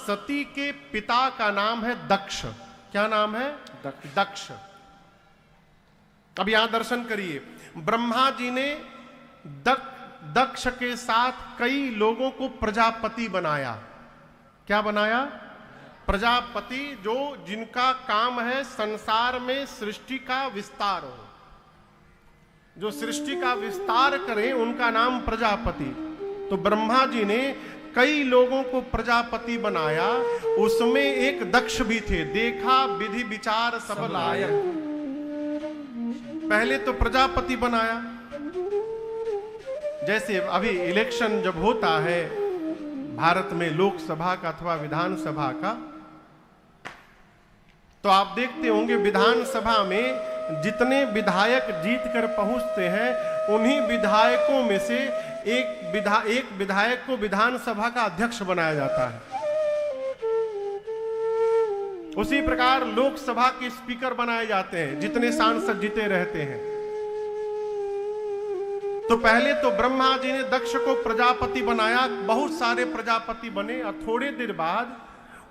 सती के पिता का नाम है दक्ष। क्या नाम है? दक्ष। अब यहां दर्शन करिए, ब्रह्मा जी ने दक्ष के साथ कई लोगों को प्रजापति बनाया। क्या बनाया? प्रजापति, जो जिनका काम है संसार में सृष्टि का विस्तार हो, जो सृष्टि का विस्तार करें, उनका नाम प्रजापति। तो ब्रह्मा जी ने कई लोगों को प्रजापति बनाया, उसमें एक दक्ष भी थे। देखा विधि विचार सब लायक, पहले तो प्रजापति बनाया। जैसे अभी इलेक्शन जब होता है भारत में, लोकसभा का अथवा विधानसभा का, तो आप देखते होंगे विधानसभा में जितने विधायक जीत कर पहुंचते हैं, उन्हीं विधायकों में से एक विधायक को विधानसभा का अध्यक्ष बनाया जाता है। उसी प्रकार लोकसभा के स्पीकर बनाए जाते हैं, जितने सांसद जीते रहते हैं। तो पहले तो ब्रह्मा जी ने दक्ष को प्रजापति बनाया, बहुत सारे प्रजापति बने, और थोड़े देर बाद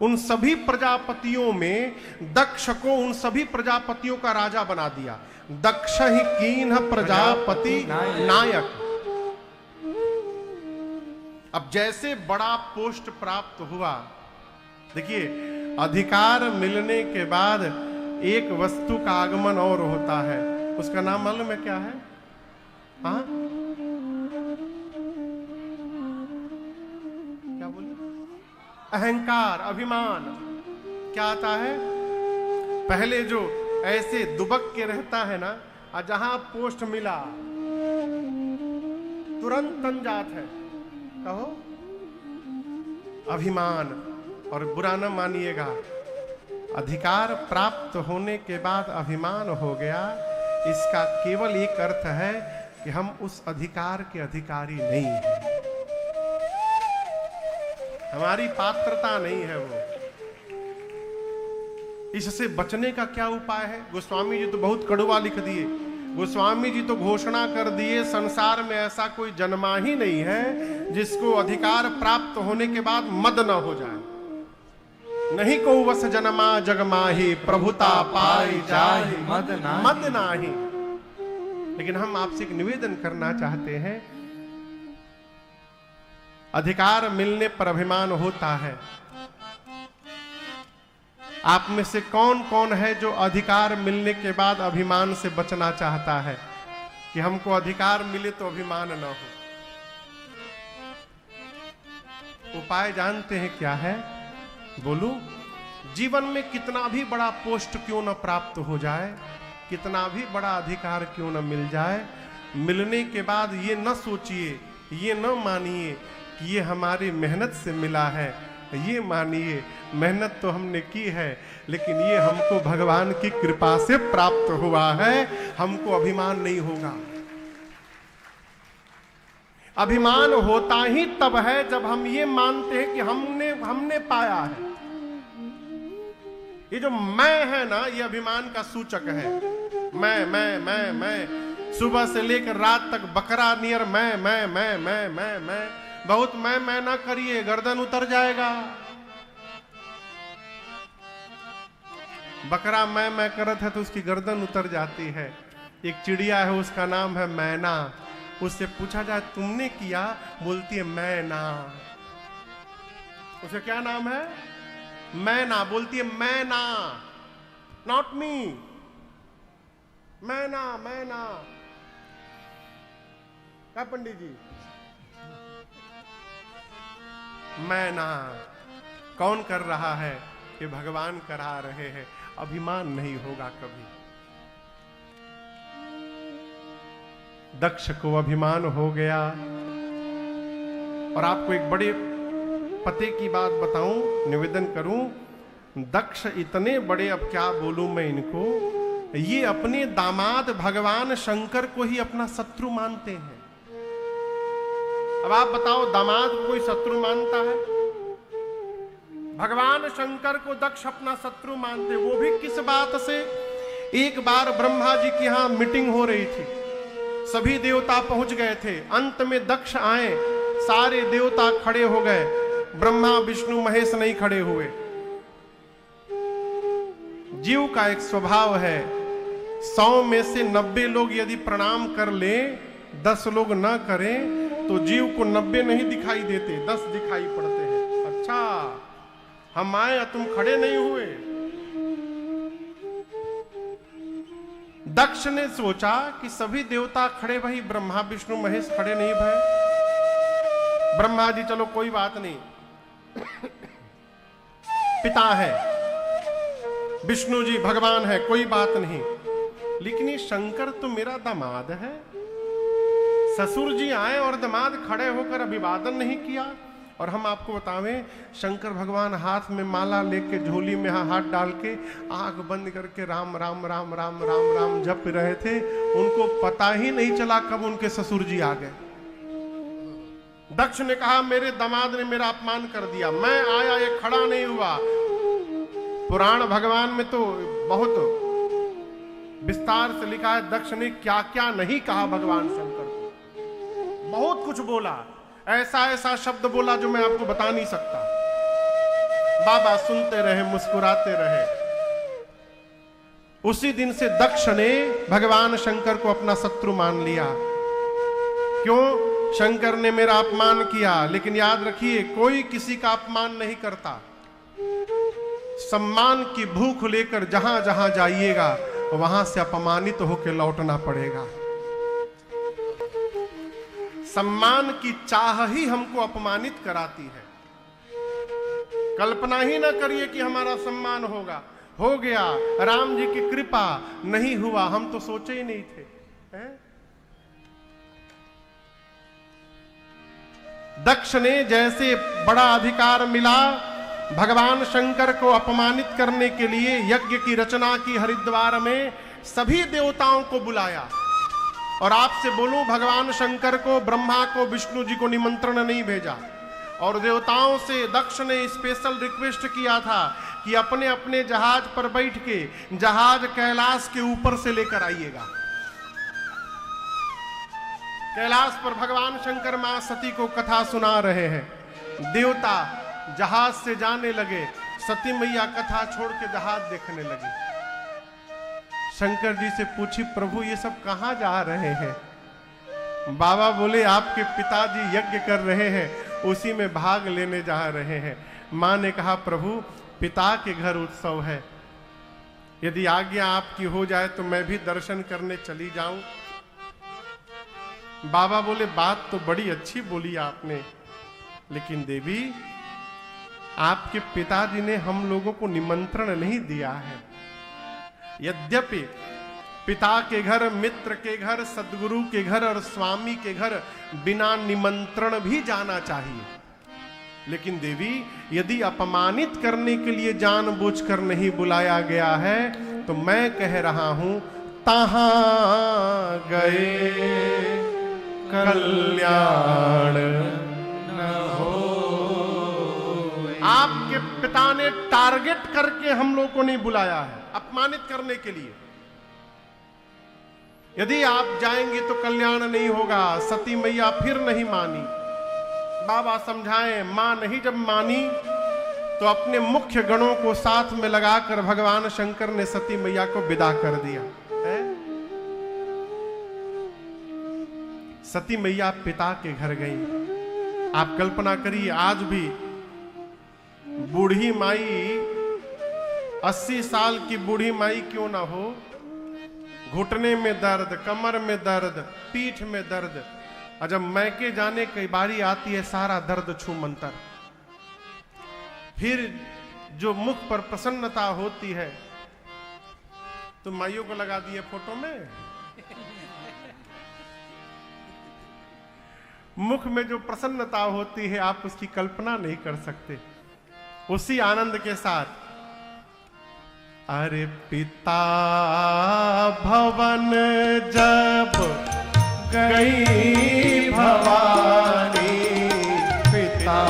उन सभी प्रजापतियों में दक्ष को उन सभी प्रजापतियों का राजा बना दिया। दक्ष ही कीन्ह प्रजापति नायक। अब जैसे बड़ा पोस्ट प्राप्त हुआ, देखिए अधिकार मिलने के बाद एक वस्तु का आगमन और होता है, उसका नाम मालूम है क्या है? हाँ, क्या बोले? अहंकार, अभिमान। क्या आता है? पहले जो ऐसे दुबक के रहता है ना, और जहां पोस्ट मिला तुरंत तन जात है, कहो अभिमान। और बुरा न मानिएगा, अधिकार प्राप्त होने के बाद अभिमान हो गया, इसका केवल एक अर्थ है कि हम उस अधिकार के अधिकारी नहीं हैं, हमारी पात्रता नहीं है वो। इससे बचने का क्या उपाय है? गोस्वामी जी तो बहुत कड़वा लिख दिए। गोस्वामी जी तो घोषणा कर दिए, संसार में ऐसा कोई जन्मा ही नहीं है जिसको अधिकार प्राप्त होने के बाद मद न हो जाए। नहीं को वस जन्मा जग माही, प्रभुता पाई जाहि मद नाही। लेकिन हम आपसे एक निवेदन करना चाहते हैं, अधिकार मिलने पर अभिमान होता है। आप में से कौन कौन है जो अधिकार मिलने के बाद अभिमान से बचना चाहता है कि हमको अधिकार मिले तो अभिमान न हो? उपाय जानते हैं क्या है? बोलूं, जीवन में कितना भी बड़ा पोस्ट क्यों न प्राप्त हो जाए, कितना भी बड़ा अधिकार क्यों न मिल जाए, मिलने के बाद ये न सोचिए, ये न मानिए कि ये हमारी मेहनत से मिला है। ये मानिए मेहनत तो हमने की है, लेकिन ये हमको भगवान की कृपा से प्राप्त हुआ है। हमको अभिमान नहीं होगा। अभिमान होता ही तब है जब हम ये मानते हैं कि हमने पाया है। ये जो मैं है ना, ये अभिमान का सूचक है। मैं सुबह से लेकर रात तक बकरा नियर मैं बहुत मैं ना करिए, गर्दन उतर जाएगा। बकरा मैं करत है तो उसकी गर्दन उतर जाती है। एक चिड़िया है, उसका नाम है मैना। उससे पूछा जाए तुमने किया, बोलती है मैना। उसका क्या नाम है? मैना। बोलती है मैना, नॉट मी, मैना। क्या पंडित जी? मैना कौन कर रहा है? कि भगवान करा रहे हैं। अभिमान नहीं होगा कभी। दक्ष को अभिमान हो गया। और आपको एक बड़े पते की बात बताऊं, निवेदन करूं, दक्ष इतने बड़े, अब क्या बोलूं मैं इनको, ये अपने दामाद भगवान शंकर को ही अपना शत्रु मानते हैं। अब आप बताओ, दामाद को कोई शत्रु मानता है? भगवान शंकर को दक्ष अपना शत्रु मानते। वो भी किस बात से? एक बार ब्रह्मा जी की यहां मीटिंग हो रही थी, सभी देवता पहुंच गए थे। अंत में दक्ष आए, सारे देवता खड़े हो गए। ब्रह्मा विष्णु महेश नहीं खड़े हुए। जीव का एक स्वभाव है, 100 में से 90 लोग यदि प्रणाम कर ले, 10 लोग ना करें तो जीव को 90 नहीं दिखाई देते, 10 दिखाई पड़ते हैं। अच्छा, हम आए तुम खड़े नहीं हुए। दक्ष ने सोचा कि सभी देवता खड़े भाई, ब्रह्मा विष्णु महेश खड़े नहीं भाई। ब्रह्मा जी चलो कोई बात नहीं, पिता है, विष्णु जी भगवान है, कोई बात नहीं, लेकिन ये शंकर तो मेरा दामाद है। ससुर जी आए और दामाद खड़े होकर अभिवादन नहीं किया। और हम आपको बतावें, शंकर भगवान हाथ में माला लेके झोली में हाथ डाल के आंख बंद करके राम राम राम राम राम राम जप रहे थे। उनको पता ही नहीं चला कब उनके ससुर जी आ गए। दक्ष ने कहा मेरे दामाद ने मेरा अपमान कर दिया, मैं आया ये खड़ा नहीं हुआ। पुराण भगवान में तो बहुत विस्तार से लिखा है दक्ष ने क्या क्या नहीं कहा भगवान शंकर को। बहुत कुछ बोला, ऐसा ऐसा शब्द बोला जो मैं आपको बता नहीं सकता। बाबा सुनते रहे, मुस्कुराते रहे। उसी दिन से दक्ष ने भगवान शंकर को अपना शत्रु मान लिया। क्यों? शंकर ने मेरा अपमान किया। लेकिन याद रखिए, कोई किसी का अपमान नहीं करता। सम्मान की भूख लेकर जहां जहां जाइएगा वहां से अपमानित होकर लौटना पड़ेगा। सम्मान की चाह ही हमको अपमानित कराती है। कल्पना ही ना करिए कि हमारा सम्मान होगा। हो गया, राम जी की कृपा, नहीं हुआ हम तो सोचे ही नहीं थे। दक्ष ने जैसे बड़ा अधिकार मिला भगवान शंकर को अपमानित करने के लिए, यज्ञ की रचना की हरिद्वार में, सभी देवताओं को बुलाया। और आपसे बोलूं, भगवान शंकर को, ब्रह्मा को, विष्णु जी को निमंत्रण नहीं भेजा। और देवताओं से दक्ष ने स्पेशल रिक्वेस्ट किया था कि अपने अपने जहाज पर बैठ के जहाज कैलाश के ऊपर से लेकर आइएगा। कैलाश पर भगवान शंकर मां सती को कथा सुना रहे हैं। देवता जहाज से जाने लगे, सती मैया कथा छोड़ के जहाज देखने लगी। शंकर जी से पूछी, प्रभु ये सब कहां जा रहे हैं? बाबा बोले, आपके पिताजी यज्ञ कर रहे हैं, उसी में भाग लेने जा रहे हैं। मां ने कहा, प्रभु पिता के घर उत्सव है, यदि आज्ञा आपकी हो जाए तो मैं भी दर्शन करने चली जाऊं। बाबा बोले, बात तो बड़ी अच्छी बोली आपने, लेकिन देवी आपके पिताजी ने हम लोगों को निमंत्रण नहीं दिया है। यद्यपि पिता के घर, मित्र के घर, सद्गुरु के घर और स्वामी के घर बिना निमंत्रण भी जाना चाहिए, लेकिन देवी यदि अपमानित करने के लिए जानबूझकर नहीं बुलाया गया है तो मैं कह रहा हूं, तहां गए कल्याण न हो। आपके पिता ने टारगेट करके हम लोग को नहीं बुलाया है अपमानित करने के लिए। यदि आप जाएंगे तो कल्याण नहीं होगा। सती मैया फिर नहीं मानी। बाबा समझाएं, मां नहीं जब मानी तो अपने मुख्य गणों को साथ में लगाकर भगवान शंकर ने सती मैया को विदा कर दिया है? सती मैया पिता के घर गई। आप कल्पना करिए, आज भी बूढ़ी माई, 80 साल की बूढ़ी माई क्यों ना हो, घुटने में दर्द, कमर में दर्द, पीठ में दर्द, और जब मैके जाने की बारी आती है सारा दर्द छू मंतर। फिर जो मुख पर प्रसन्नता होती है, तो माइयों को लगा दिए फोटो में, मुख में जो प्रसन्नता होती है आप उसकी कल्पना नहीं कर सकते। उसी आनंद के साथ, अरे पिता भवन जब गई भवानी, पिता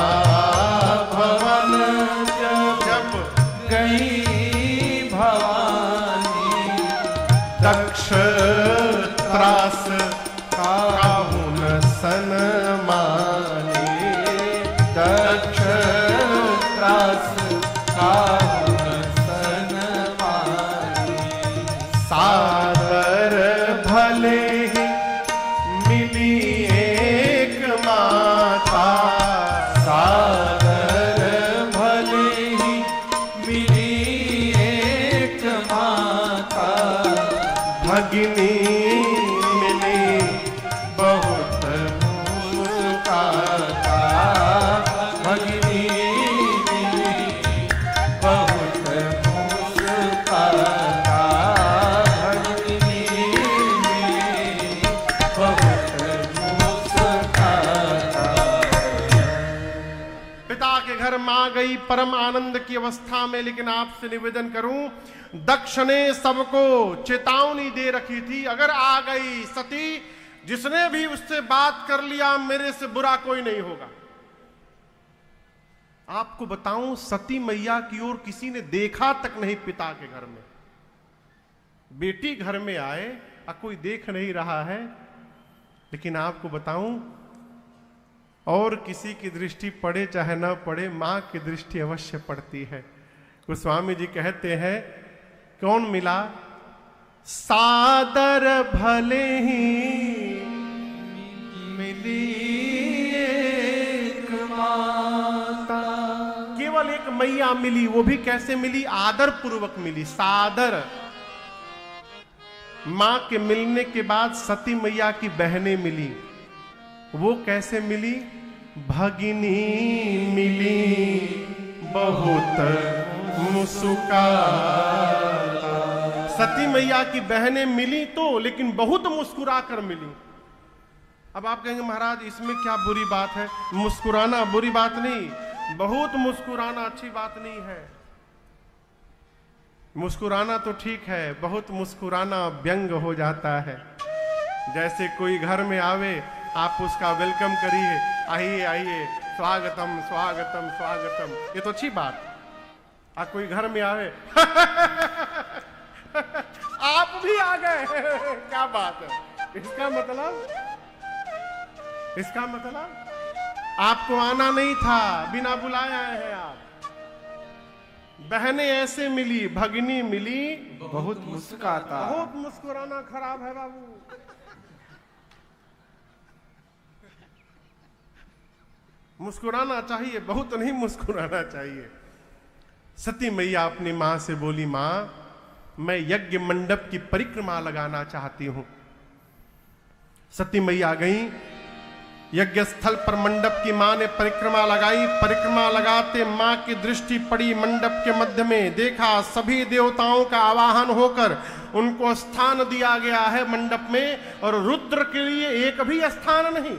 भवन जब गई भवानी, दक्ष त्रास काहुन सन मानी, दक्ष सादर भले ही मिली एक माता, सादर भले ही मिली एक माता, भगिनी मिली बहुत मुस्काता, भगिनी मिली बहुत मुस्काता, भगिनी मिली बहुत मुस्काता। पिता के घर मां गई परम आनंद की अवस्था में, लेकिन आपसे निवेदन करूं, दक्ष ने सबको चेतावनी दे रखी थी, अगर आ गई सती, जिसने भी उससे बात कर लिया मेरे से बुरा कोई नहीं होगा। आपको बताऊं, सती मैया की ओर किसी ने देखा तक नहीं पिता के घर में। बेटी घर में आए और कोई देख नहीं रहा है, लेकिन आपको बताऊं, और किसी की दृष्टि पड़े चाहे ना पड़े, मां की दृष्टि अवश्य पड़ती है। गोस्वामी जी कहते हैं, कौन मिला? सादर भले ही मिली एक माता, केवल एक मैया मिली, वो भी कैसे मिली? आदर पूर्वक मिली, सादर। मां के मिलने के बाद सती मैया की बहनें मिली, वो कैसे मिली? भगिनी मिली बहुत मुस्कुराता। सती मैया की बहनें मिली तो, लेकिन बहुत मुस्कुरा कर मिली। अब आप कहेंगे महाराज इसमें क्या बुरी बात है? मुस्कुराना बुरी बात नहीं, बहुत मुस्कुराना अच्छी बात नहीं है। मुस्कुराना तो ठीक है, बहुत मुस्कुराना व्यंग हो जाता है। जैसे कोई घर में आवे, आप उसका वेलकम करिए, आइए आइए, स्वागतम स्वागतम स्वागतम, ये तो अच्छी बात। कोई घर में आवे आप भी आ गए क्या बात है? इसका मतलब आपको आना नहीं था, बिना बुलाए आए हैं आप। बहनें ऐसे मिली, भगिनी मिली बहुत मुस्काता। बहुत मुस्कुराना खराब है बाबू। मुस्कुराना चाहिए, बहुत नहीं मुस्कुराना चाहिए। सती मैया अपनी मां से बोली, मां मैं यज्ञ मंडप की परिक्रमा लगाना चाहती हूं। सती मैया गई यज्ञ स्थल पर, मंडप की मां ने परिक्रमा लगाई। परिक्रमा लगाते मां की दृष्टि पड़ी मंडप के मध्य में, देखा सभी देवताओं का आवाहन होकर उनको स्थान दिया गया है मंडप में, और रुद्र के लिए एक भी स्थान नहीं।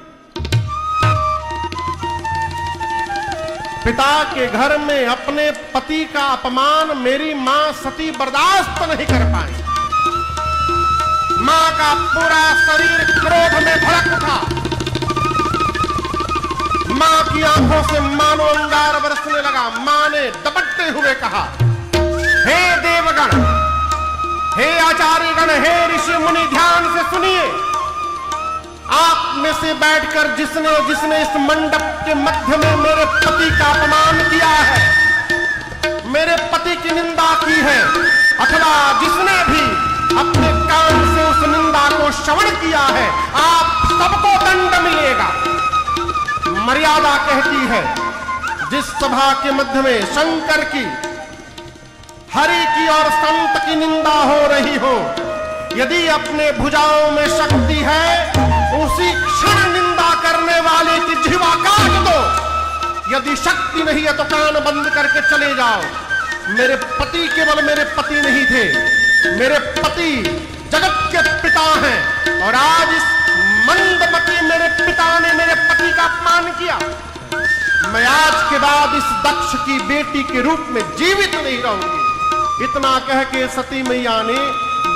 पिता के घर में अपने पति का अपमान मेरी मां सती बर्दाश्त नहीं कर पाई। मां का पूरा शरीर क्रोध में भड़क उठा। मां की आंखों से मानो अंगार बरसने लगा। मां ने दबकते हुए कहा, हे देवगण, हे आचार्यगण, हे ऋषि मुनि, ध्यान से सुनिए। आप में से बैठकर जिसने इस मंडप के मध्य में मेरे पति का अपमान किया है, मेरे पति की निंदा की है, अथवा जिसने भी अपने कान से उस निंदा को श्रवण किया है, आप सबको दंड मिलेगा। मर्यादा कहती है, जिस सभा के मध्य में शंकर की, हरि की और संत की निंदा हो रही हो, यदि अपने भुजाओं में शक्ति है, उसी क्षण निंदा करने वाले की जिह्वा काट दो। यदि शक्ति नहीं है तो कान बंद करके चले जाओ। मेरे पति केवल मेरे पति नहीं थे, मेरे पति जगत के पिता हैं, और आज इस मंदमती मेरे पिता ने मेरे पति का अपमान किया। मैं आज के बाद इस दक्ष की बेटी के रूप में जीवित नहीं रहूंगी। इतना कह के सती मैया ने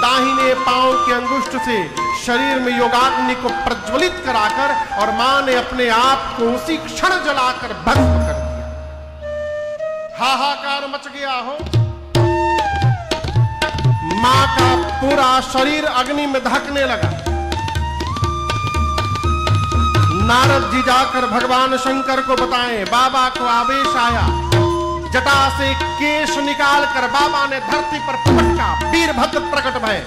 दाहिने पांव के अंगुष्ठ से शरीर में योगाग्नि को प्रज्वलित कराकर, और मां ने अपने आप को उसी क्षण जलाकर भस्म कर दिया। हाहाकार मच गया हो। मां का पूरा शरीर अग्नि में दहकने लगा। नारद जी जाकर भगवान शंकर को बताएं। बाबा को आवेश आया, जटा से केश निकालकर बाबा ने धरती पर पटका, वीरभद्र प्रकट भय।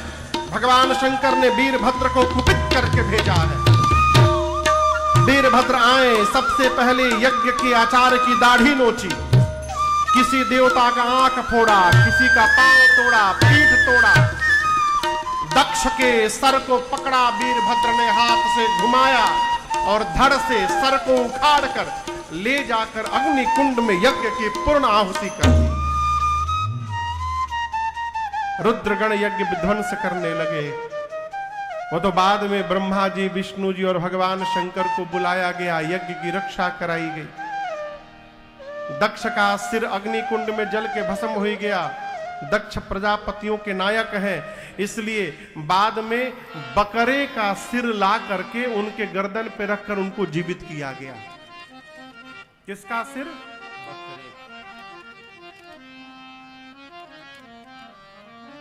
भगवान शंकर ने वीरभद्र को कुपित करके भेजा है। वीरभद्र आए, सबसे पहले यज्ञ के आचार्य की दाढ़ी नोची, किसी देवता का आंख फोड़ा, किसी का पांव तोड़ा, पीठ तोड़ा। दक्ष के सर को पकड़ा, वीरभद्र ने हाथ से घुमाया और धड़ से सर को उखाड़कर ले जाकर अग्नि कुंड में यज्ञ की पूर्ण आहुति कर दी। रुद्रगण यज्ञ विध्वंस करने लगे। वो तो बाद में ब्रह्मा जी, विष्णु जी और भगवान शंकर को बुलाया गया, यज्ञ की रक्षा कराई गई। दक्ष का सिर अग्नि कुंड में जल के भस्म हो गया। दक्ष प्रजापतियों के नायक हैं, इसलिए बाद में बकरे का सिर ला करके उनके गर्दन पे रखकर उनको जीवित किया गया। किसका सिर?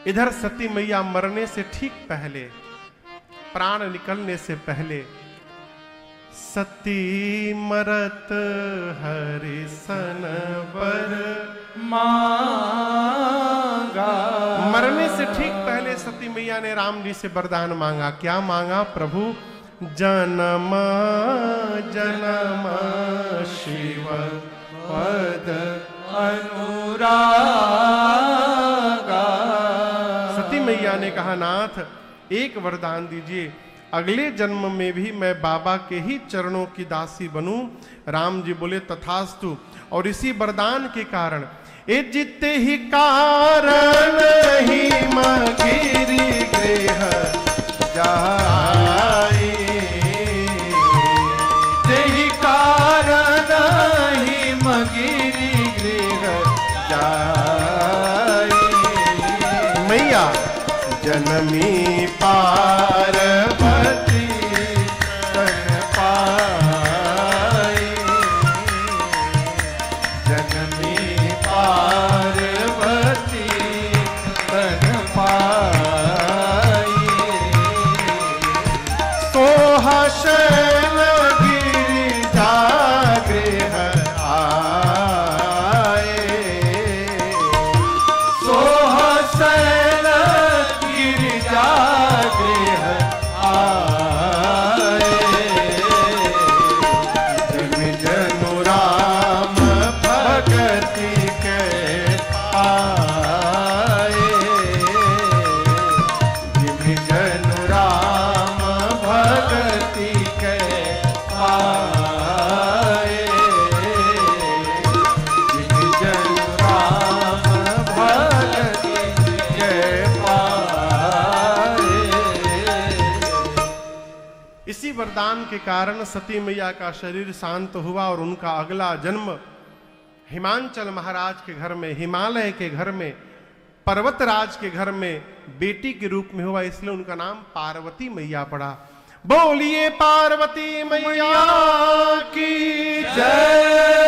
इधर सती मैया मरने से ठीक पहले, प्राण निकलने से पहले, सती मरत हरिसन बर मांगा। मरने से ठीक पहले सती मैया ने राम जी से वरदान मांगा। क्या मांगा? प्रभु जन्म जन्म शिव पद अनुरागा। सती मैया ने कहा, नाथ एक वरदान दीजिए, अगले जन्म में भी मैं बाबा के ही चरणों की दासी बनूं। राम जी बोले तथास्तु। और इसी वरदान के कारण ए जिते ही कारण ही मगिरी गृह जाए, तेहि कारण ही मगिरी गृह जाए। मैया जनमी पार्वती तन पाए, जनमी पार्वती तन पाए। सोहा शैल गिरिजा गृह आए, सोहा शैल गिरिजा गृह आए। जन जनु राम भगति के आए, जिन जनु राम भगति के आए, जिन जनु राम भगति के पाए। इसी वरदान के कारण सती मैया का शरीर शांत हुआ और उनका अगला जन्म हिमांचल महाराज के घर में, हिमालय के घर में, पर्वतराज के घर में बेटी के रूप में हुआ, इसलिए उनका नाम पार्वती मैया पड़ा। बोलिए पार्वती मैया की जय।